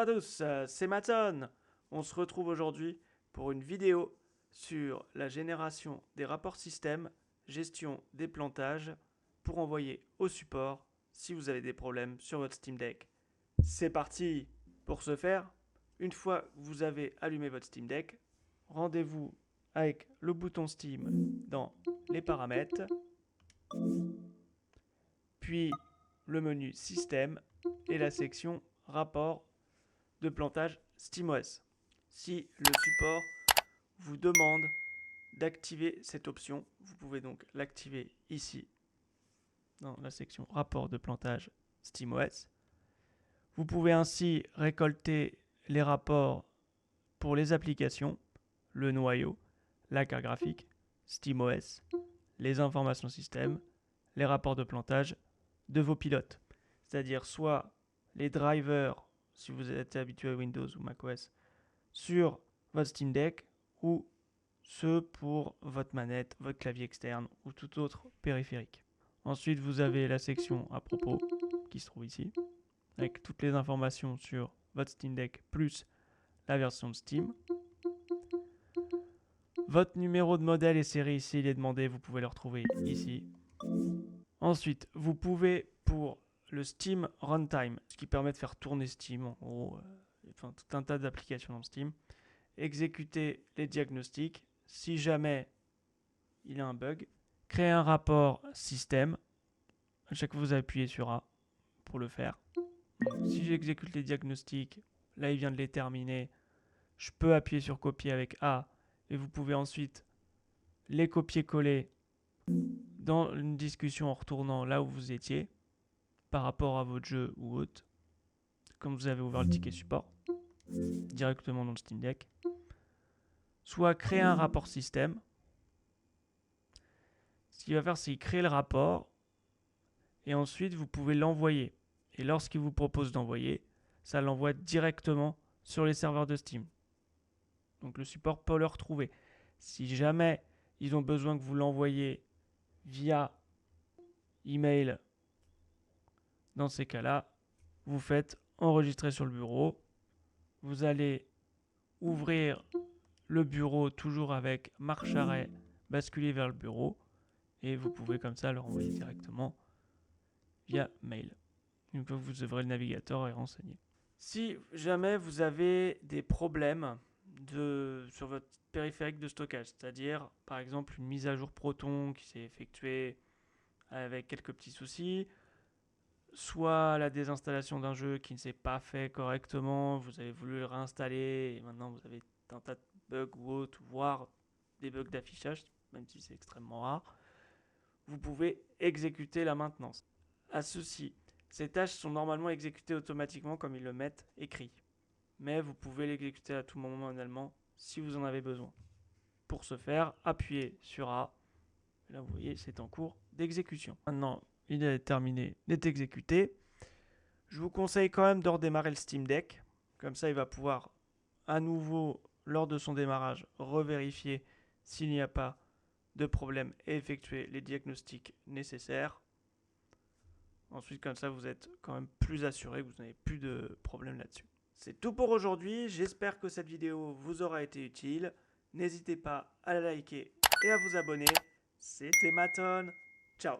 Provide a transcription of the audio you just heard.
à tous, c'est Maton. On se retrouve aujourd'hui pour une vidéo sur la génération des rapports système, gestion des plantages pour envoyer au support si vous avez des problèmes sur votre Steam Deck. C'est parti. Pour ce faire, une fois que vous avez allumé votre Steam Deck, rendez-vous avec le bouton Steam dans les paramètres, puis le menu Système et la section Rapport de plantage SteamOS. Si le support vous demande d'activer cette option, vous pouvez donc l'activer ici dans la section Rapport de plantage SteamOS. Vous pouvez ainsi récolter les rapports pour les applications, le noyau, la carte graphique, SteamOS, les informations système, les rapports de plantage de vos pilotes. C'est-à-dire soit les drivers, si vous êtes habitué à Windows ou macOS, sur votre Steam Deck, ou ceux pour votre manette, votre clavier externe ou tout autre périphérique. Ensuite, vous avez la section à propos qui se trouve ici, avec toutes les informations sur votre Steam Deck plus la version de Steam. Votre numéro de modèle et série, s'il est demandé, vous pouvez le retrouver ici. Ensuite, vous pouvez, pour le Steam Runtime, ce qui permet de faire tourner Steam, en gros, tout un tas d'applications dans Steam, exécuter les diagnostics. Si jamais il y a un bug, créer un rapport système. À chaque fois, vous appuyez sur A pour le faire. Donc, si j'exécute les diagnostics, là il vient de les terminer, je peux appuyer sur copier avec A et vous pouvez ensuite les copier-coller dans une discussion en retournant là où vous étiez par rapport à votre jeu ou autre, comme vous avez ouvert le ticket support directement dans le Steam Deck. Soit créer un rapport système. Ce qu'il va faire, c'est qu'il crée le rapport et ensuite vous pouvez l'envoyer. Et lorsqu'il vous propose d'envoyer, ça l'envoie directement sur les serveurs de Steam. Donc le support peut le retrouver. Si jamais ils ont besoin que vous l'envoyiez via email, dans ces cas-là, vous faites enregistrer sur le bureau. Vous allez ouvrir le bureau toujours avec marche arrêt, basculer vers le bureau et vous pouvez comme ça le renvoyer directement via mail. Une fois que vous ouvrez le navigateur et renseigné. Si jamais vous avez des problèmes sur votre périphérique de stockage, c'est-à-dire par exemple une mise à jour Proton qui s'est effectuée avec quelques petits soucis, soit la désinstallation d'un jeu qui ne s'est pas fait correctement, vous avez voulu le réinstaller et maintenant vous avez un tas de bugs ou autres, voire des bugs d'affichage, même si c'est extrêmement rare, vous pouvez exécuter la maintenance. À ceci, ces tâches sont normalement exécutées automatiquement comme ils le mettent écrit, mais vous pouvez l'exécuter à tout moment manuellement si vous en avez besoin. Pour ce faire, appuyez sur A. Là, vous voyez, c'est en cours d'exécution. Maintenant, il est terminé d'être exécuté. Je vous conseille quand même de redémarrer le Steam Deck. Comme ça, il va pouvoir à nouveau, lors de son démarrage, revérifier s'il n'y a pas de problème et effectuer les diagnostics nécessaires. Ensuite, comme ça, vous êtes quand même plus assuré que vous n'avez plus de problème là-dessus. C'est tout pour aujourd'hui. J'espère que cette vidéo vous aura été utile. N'hésitez pas à la liker et à vous abonner. C'était Maton. Ciao.